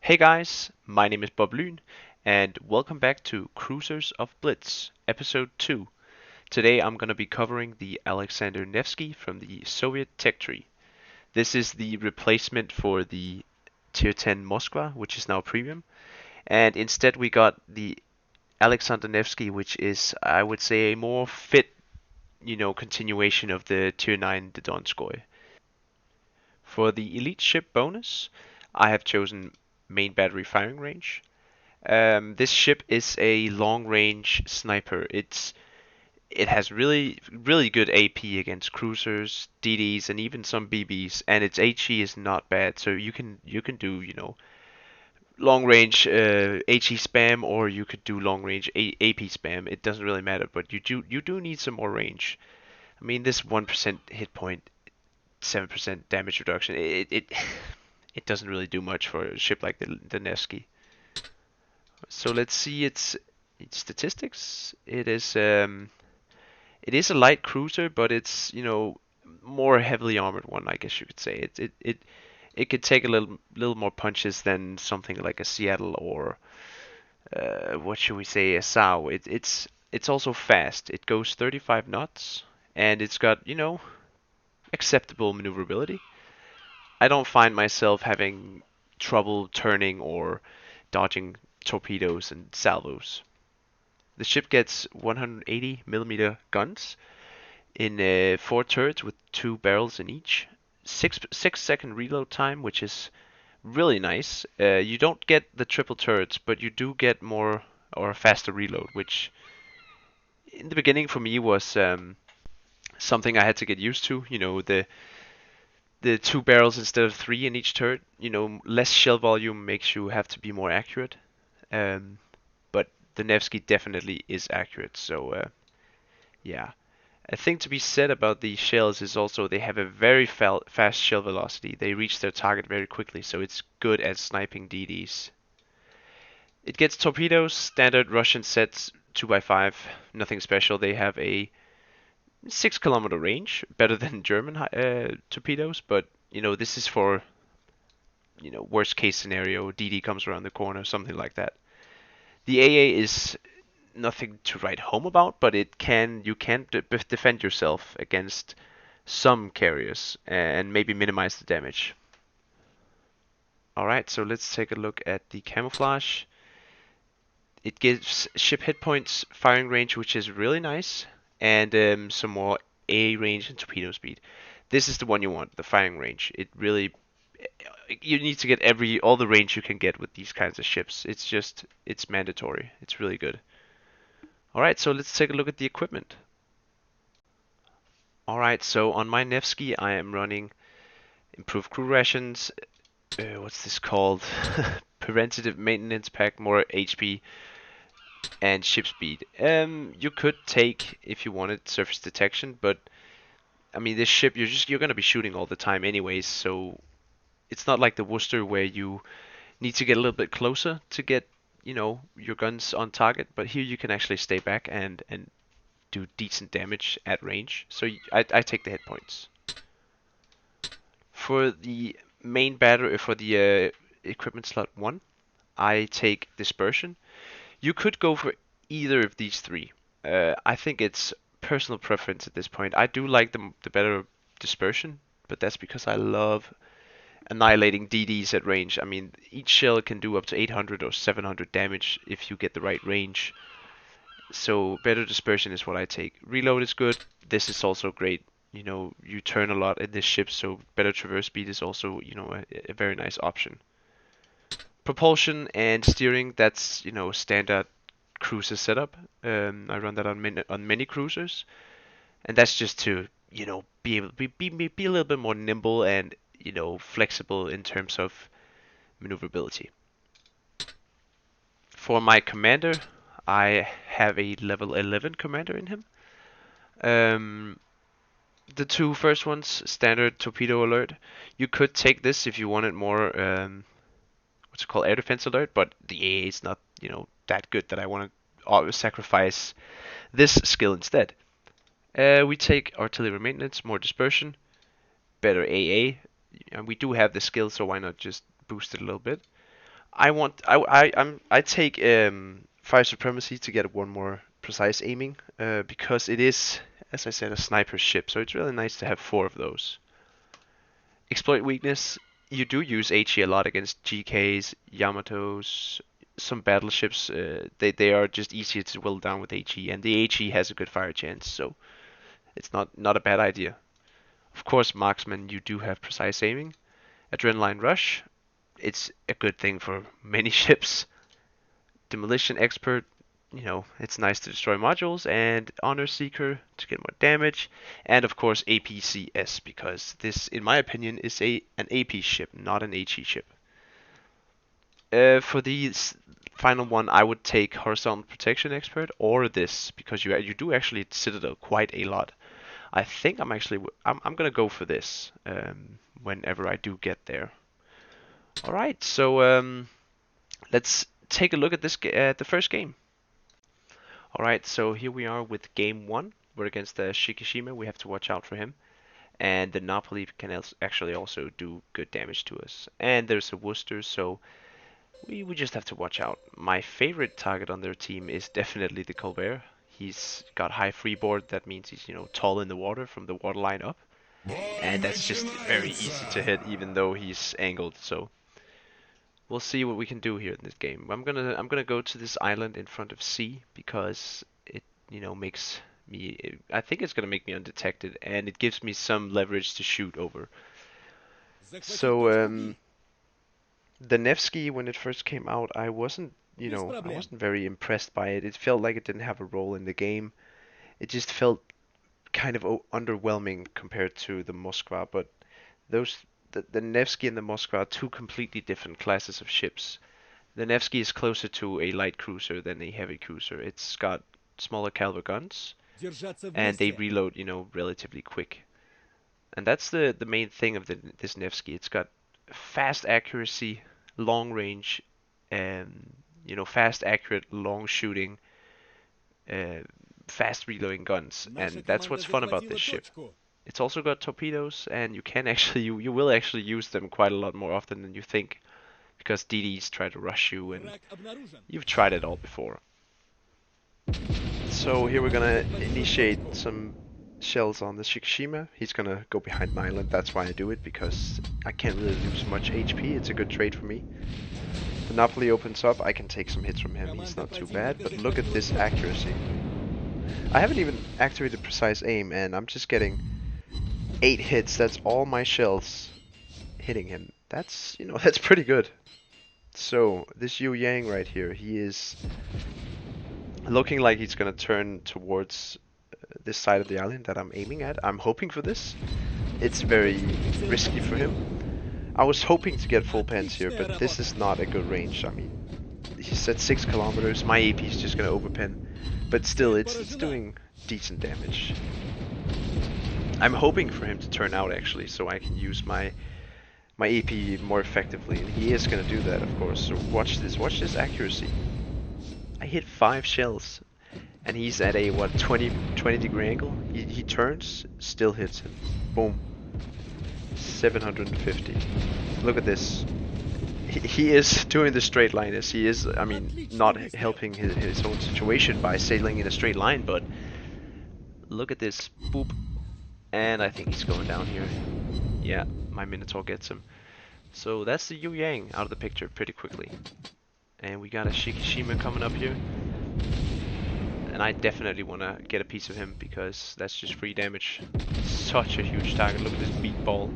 Hey guys, my name is BobLyn, and welcome back to Cruisers of Blitz, Episode 2. Today I'm going to be covering the Alexander Nevsky from the Soviet tech tree. This is the replacement for the Tier 10 Moskva, which is now premium, and instead we got the Alexander Nevsky, which is, I would say, a more fit, continuation of the Tier 9 Donskoy. For the elite ship bonus, I have chosen main battery firing range. This ship is a long-range sniper. It has really good AP against cruisers, DDs, and even some BBs, and its HE is not bad. So you can do long-range HE spam, or you could do long-range AP spam. It doesn't really matter, but you do need some more range. I mean, this 1% hit point, 7% damage reduction. It doesn't really do much for a ship like the Nevsky. So let's see its statistics. It is a light cruiser, but it's more heavily armored one, I guess you could say. It could take a little more punches than something like a Seattle or what should we say, a Sao. It's also fast. It goes 35 knots and it's got acceptable maneuverability. I don't find myself having trouble turning or dodging torpedoes and salvos. The ship gets 180 mm guns in 4 turrets with 2 barrels in each. 6 second reload time, which is really nice. You don't get the triple turrets, but you do get more or a faster reload, which in the beginning for me was something I had to get used to. The 2 barrels instead of 3 in each turret. Less shell volume makes you have to be more accurate. But the Nevsky definitely is accurate. So yeah, a thing to be said about these shells is also they have a very fast shell velocity. They reach their target very quickly, so it's good at sniping DDs. It gets torpedoes, standard Russian sets, 2x5, nothing special. They have a 6 kilometer range, better than German torpedoes, but this is for worst case scenario. DD comes around the corner, something like that. The AA is nothing to write home about, but you can defend yourself against some carriers and maybe minimize the damage. Alright, so let's take a look at the camouflage. It gives ship hit points, firing range, which is really nice, and some more A range and torpedo speed. This is the one you want, the firing range. You need to get all the range you can get with these kinds of ships. It's mandatory. It's really good. Alright, so let's take a look at the equipment. Alright, so on my Nevsky I am running improved crew rations, what's this called? Preventative maintenance pack, more HP, and ship speed. You could take, if you wanted, surface detection, but I mean this ship you're gonna be shooting all the time anyways, so it's not like the Worcester where you need to get a little bit closer to get your guns on target, but here you can actually stay back and do decent damage at range. So I take the hit points. For the main battery, for the equipment slot 1, I take dispersion. You could go for either of these three. I think it's personal preference at this point. I do like the better dispersion, but that's because I love annihilating DDs at range. I mean, each shell can do up to 800 or 700 damage if you get the right range. So better dispersion is what I take. Reload is good. This is also great. You turn a lot in this ship, so better traverse speed is also, a very nice option. Propulsion and steering, that's, standard cruiser setup. I run that on many cruisers, and that's just to, be able to be a little bit more nimble and, flexible in terms of maneuverability. For my commander, I have a level 11 commander in him. The two first ones, standard torpedo alert. You could take this if you wanted more, what's it called, air defense alert, but the AA is not, that good that I want to sacrifice this skill instead. We take artillery maintenance, more dispersion, better AA, and we do have the skill, so why not just boost it a little bit. I take fire supremacy to get one more precise aiming, because it is, as I said, a sniper ship, so it's really nice to have 4 of those. Exploit weakness, you do use HE a lot against GKs, Yamatos, some battleships. They are just easier to whittle down with HE, and the HE has a good fire chance, so it's not a bad idea. Of course, marksman, you do have precise aiming. Adrenaline rush, it's a good thing for many ships. Demolition expert, it's nice to destroy modules, and honor seeker to get more damage, and of course APCS, because this, in my opinion, is an AP ship, not an HE ship. For the final one, I would take horizontal protection expert or this, because you do actually citadel quite a lot. I think I'm gonna go for this whenever I do get there. All right, so let's take a look at the first game. Alright, so here we are with game 1. We're against the Shikishima. We have to watch out for him. And the Napoli can actually also do good damage to us. And there's a Worcester, so we just have to watch out. My favorite target on their team is definitely the Colbert. He's got high freeboard. That means he's, tall in the water from the waterline up. And that's just very easy to hit, even though he's angled. So we'll see what we can do here in this game. I'm gonna go to this island in front of C, because it makes me, I think it's gonna make me undetected, and it gives me some leverage to shoot over. So the Nevsky, when it first came out, I wasn't very impressed by it. It felt like it didn't have a role in the game. It just felt kind of underwhelming compared to the Moskva, but the Nevsky and the Moskva are 2 completely different classes of ships. The Nevsky is closer to a light cruiser than a heavy cruiser. It's got smaller caliber guns, and they reload, relatively quick. And that's the main thing of this Nevsky. It's got fast accuracy, long range, and fast, accurate, long shooting, fast reloading guns, and that's what's fun about this ship. It's also got torpedoes, and you will actually use them quite a lot more often than you think, because DDs try to rush you, and you've tried it all before. So here we're gonna initiate some shells on the Shikishima. He's gonna go behind an island. That's why I do it, because I can't really lose much HP. It's a good trade for me. The Napoli opens up. I can take some hits from him. He's not too bad, but look at this accuracy. I haven't even activated precise aim, and I'm just getting 8 hits. That's all my shells hitting him. That's, that's pretty good. So this Yu Yang right here, he is looking like he's gonna turn towards this side of the island that I'm aiming at. I'm hoping for this. It's very risky for him. I was hoping to get full pens here, but this is not a good range. I mean, he's at 6 kilometers. My AP is just gonna overpen, but still, it's doing decent damage. I'm hoping for him to turn out, actually, so I can use my AP more effectively, and he is gonna do that, of course. So watch this accuracy. I hit 5 shells, and he's at a 20 degree angle. He turns, still hits him. Boom. 750. Look at this. He is doing the straight line, as he is, I mean, not helping his own situation by sailing in a straight line, but look at this. Boop. And I think he's going down here. Yeah, my Minotaur gets him. So that's the Yu Yang out of the picture pretty quickly. And we got a Shikishima coming up here. And I definitely want to get a piece of him, because that's just free damage. Such a huge target. Look at this meatball.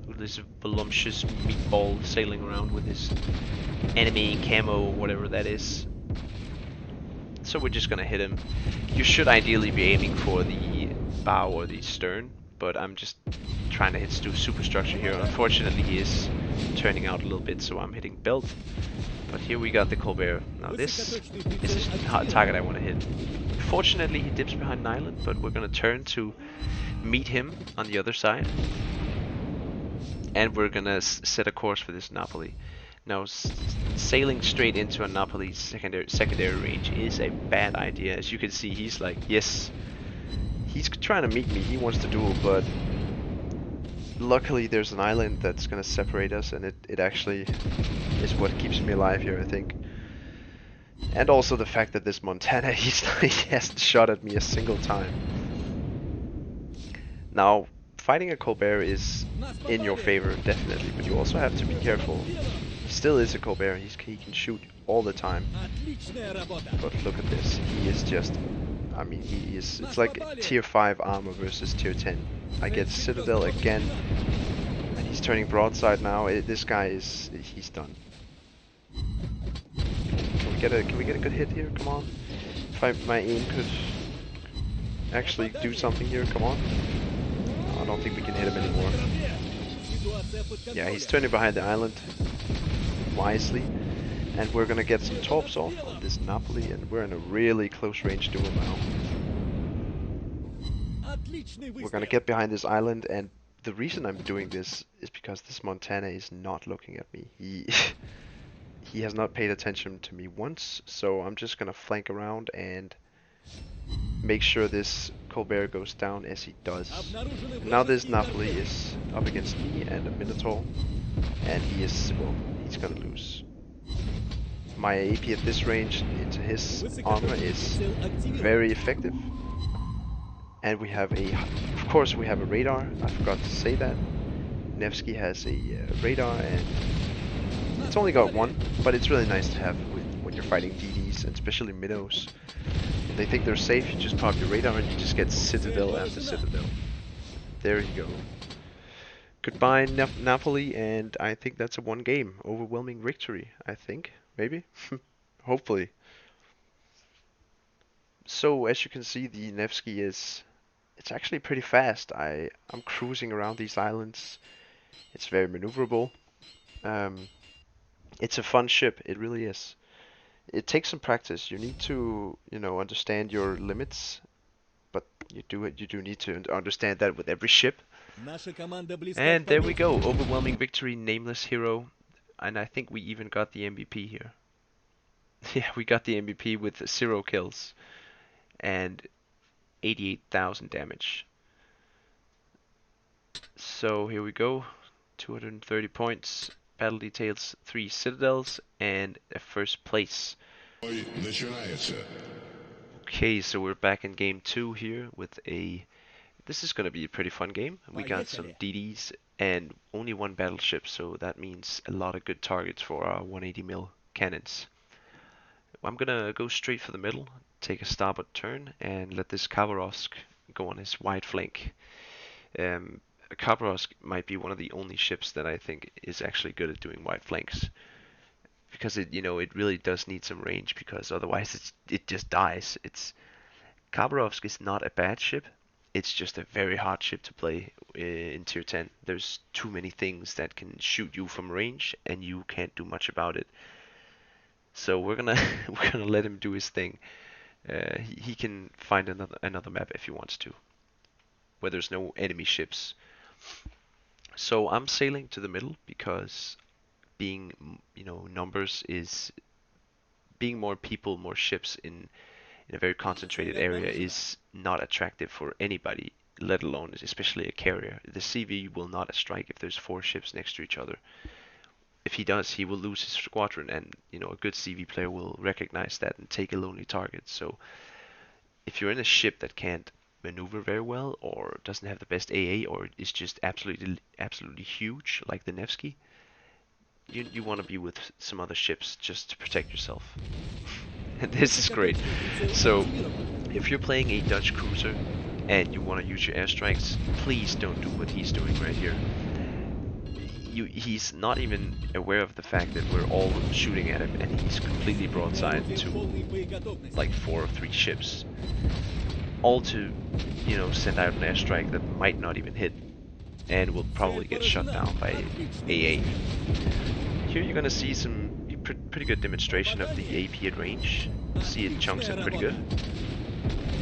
Look at this voluptuous meatball sailing around with his enemy camo or whatever that is. So we're just gonna hit him. You should ideally be aiming for the bow or the stern, but I'm just trying to hit superstructure here. Unfortunately, he is turning out a little bit, so I'm hitting belt. But here we got the Colbert. Now this is the target I want to hit. Fortunately, he dips behind an island, but we're gonna turn to meet him on the other side, and we're gonna set a course for this Napoli. Now, sailing straight into a Napoli's secondary range is a bad idea. As you can see, he's like, yes, he's trying to meet me. He wants to duel, but luckily there's an island that's gonna separate us, and it actually is what keeps me alive here, I think. And also the fact that this Montana, he hasn't shot at me a single time. Now, fighting a Colbert is in your favor, definitely, but you also have to be careful. He still is a Colbert, he can shoot all the time. But look at this, he is just, I mean, he is, it's like tier 5 armor versus tier 10. I get Citadel again, and he's turning broadside now. This guy is, he's done. Can we get a good hit here? Come on. If my aim could actually do something here, come on. I don't think we can hit him anymore. Yeah, he's turning behind the island wisely. And we're gonna get some torps off on this Napoli, and we're in a really close range duel now. We're gonna get behind this island, and the reason I'm doing this is because this Montana is not looking at me. He has not paid attention to me once, so I'm just gonna flank around and make sure this Colbert goes down as he does. And now this Napoli is up against me and a Minotaur, and he is, well, he's gonna lose. My AP at this range into his armor is very effective. And we have of course we have a radar, I forgot to say that. Nevsky has a radar, and it's only got one, but it's really nice to have when you're fighting DDs, and especially minnows. If they think they're safe, you just pop your radar and you just get Citadel after Citadel. There you go. Goodbye Napoli, and I think that's a 1 game. Overwhelming victory, I think. Maybe? Hopefully. So as you can see, the Nevsky it's actually pretty fast. I'm cruising around these islands. It's very maneuverable. It's a fun ship, it really is. It takes some practice. You need to, understand your limits, but you do need to understand that with every ship. And there we go, overwhelming victory, nameless hero, and I think we even got the MVP here. Yeah, we got the MVP with 0 kills and 88,000 damage. So here we go, 230 points, battle details, 3 citadels, and a first place. Okay, so we're back in game 2 here with this is going to be a pretty fun game. We got some DDs and only 1 battleship, so that means a lot of good targets for our 180mm cannons. I'm gonna go straight for the middle, take a starboard turn, and let this Khabarovsk go on his wide flank. Khabarovsk might be one of the only ships that I think is actually good at doing wide flanks, because it really does need some range, because otherwise it just dies. Khabarovsk is not a bad ship. It's just a very hard ship to play in tier 10. There's too many things that can shoot you from range, and you can't do much about it. So we're gonna let him do his thing. He can find another map if he wants to, where there's no enemy ships. So I'm sailing to the middle, because being numbers is being more people, more ships in a very concentrated area is not attractive for anybody, let alone especially a carrier. The CV will not strike if there's 4 ships next to each other. If he does, he will lose his squadron, and a good CV player will recognize that and take a lonely target. So if you're in a ship that can't maneuver very well, or doesn't have the best AA, or is just absolutely huge like the Nevsky, you want to be with some other ships just to protect yourself. And this is great. So if you're playing a Dutch cruiser and you want to use your airstrikes, please don't do what he's doing right here. He's not even aware of the fact that we're all shooting at him, and he's completely broadside to like 4 or 3 ships, all to send out an airstrike that might not even hit, and will probably get shut down by AA. Here you're gonna see some pretty good demonstration of the AP at range. See, it chunks it pretty good.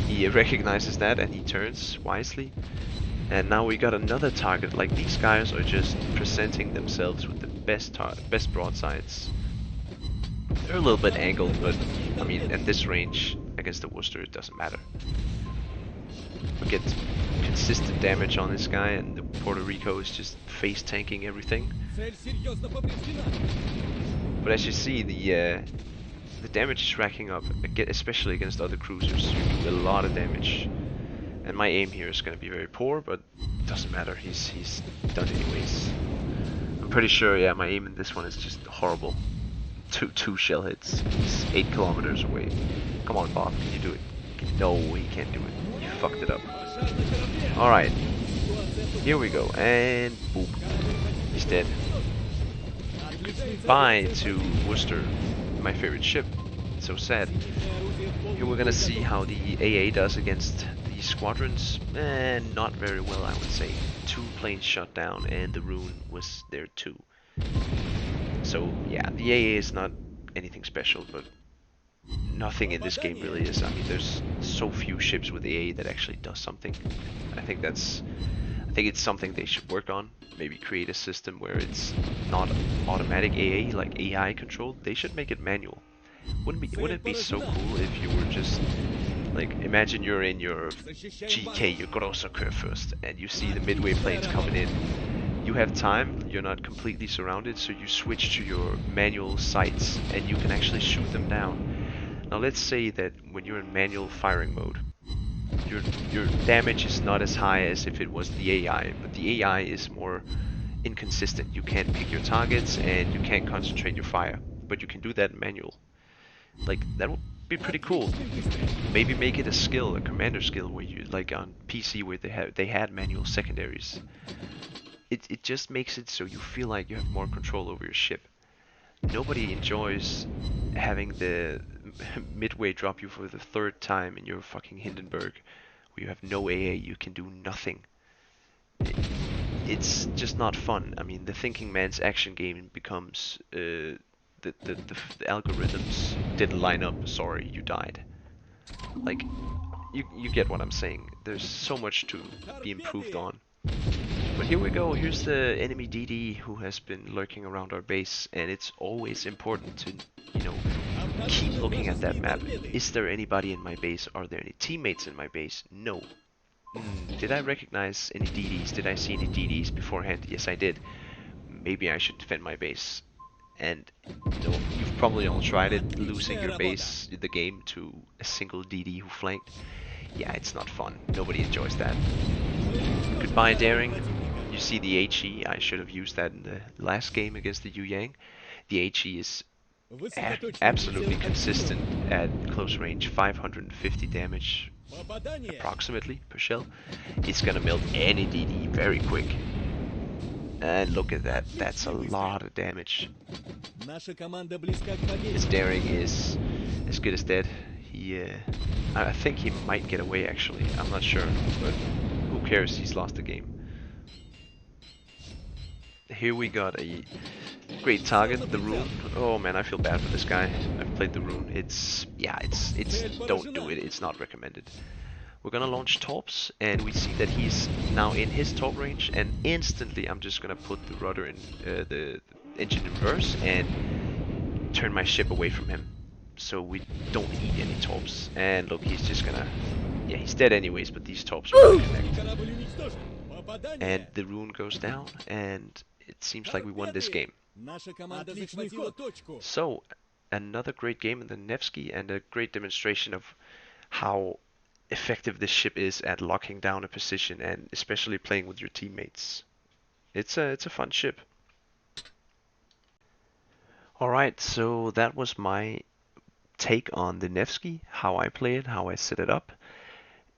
He recognizes that and he turns wisely. And now we got another target. Like, these guys are just presenting themselves with the best broadsides. They're a little bit angled, but I mean, at this range against the Worcester, it doesn't matter. get consistent damage on this guy, and the Puerto Rico is just face tanking everything. But as you see, the damage is racking up, especially against other cruisers. You do a lot of damage, and my aim here is going to be very poor, but it doesn't matter. He's done anyways. I'm pretty sure, yeah, my aim in this one is just horrible. Two shell hits. He's 8 kilometers away. Come on, Bob, can you do it? No, he can't do it. You fucked it up. Alright. Here we go, and boom. He's dead. Bye to Worcester, my favorite ship. So sad. Here we're gonna see how the AA does against the squadrons. Not very well, I would say. 2 planes shot down, and the Rune was there too. So yeah, the AA is not anything special, but nothing in this game really is. I mean, there's so few ships with AA that actually does something. I think it's something they should work on. Maybe create a system where it's not automatic AA, like AI controlled. They should make it manual. Wouldn't it be so cool if you were just like, imagine you're in your GK, your Grosser first, and you see the midway planes coming in. You have time, you're not completely surrounded, so you switch to your manual sights and you can actually shoot them down. Now let's say that when you're in manual firing mode, your damage is not as high as if it was the AI, but the AI is more inconsistent. You can't pick your targets and you can't concentrate your fire, but you can do that in manual. Like, that would be pretty cool. Maybe make it a skill, a commander skill, where you, like on PC where they had manual secondaries. It just makes it so you feel like you have more control over your ship. Nobody enjoys having the midway drop you for the 3rd time in your fucking Hindenburg, where you have no AA, you can do nothing. It's just not fun. I mean, the thinking man's action game becomes the algorithms didn't line up. Sorry, you died. Like, you get what I'm saying. There's so much to be improved on. But here we go, here's the enemy DD who has been lurking around our base, and it's always important to, you know, keep looking at that map. Is there anybody in my base? Are there any teammates in my base? No. Did I recognize any DDs? Did I see any DDs beforehand? Yes, I did. Maybe I should defend my base. And, you know, you've probably all tried it, losing your base in the game to a single DD who flanked. Yeah, it's not fun. Nobody enjoys that. Goodbye, daring. You see the HE, I should have used that in the last game against the Yu Yang. The HE is absolutely consistent at close range, 550 damage approximately per shell. It's gonna melt any DD very quick. And look at that, that's a lot of damage. His daring is as good as dead. I think he might get away actually, I'm not sure, but who cares, he's lost the game. Here we got a great target, the Rune. Oh man, I feel bad for this guy. I've played the Rune. It's don't do it, it's not recommended. We're gonna launch torps, and we see that he's now in his torp range, and instantly I'm just gonna put the rudder in, the engine in reverse, and turn my ship away from him, so we don't eat any torps. And look, he's just gonna, yeah, he's dead anyways, but these torps are gonna connect. And the Rune goes down, and it seems like we won this game. So, another great game in the Nevsky, and a great demonstration of how effective this ship is at locking down a position, and especially playing with your teammates. It's a fun ship. Alright, so that was my take on the Nevsky, how I play it, how I set it up,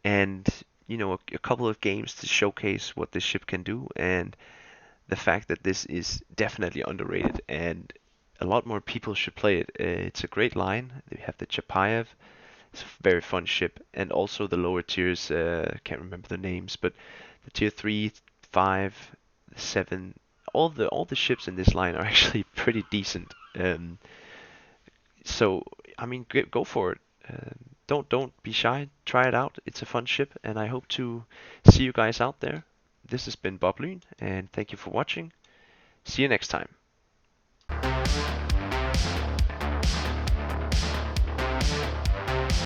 and you know, a couple of games to showcase what this ship can do, and the fact that this is definitely underrated and a lot more people should play it. It's a great line. They have the Chapayev. It's a very fun ship, and also the lower tiers. Can't remember the names, but the tier 3, 5, 7. All the ships in this line are actually pretty decent. So I mean, go for it. Don't be shy. Try it out. It's a fun ship, and I hope to see you guys out there. This has been BobLyn, and thank you for watching. See you next time.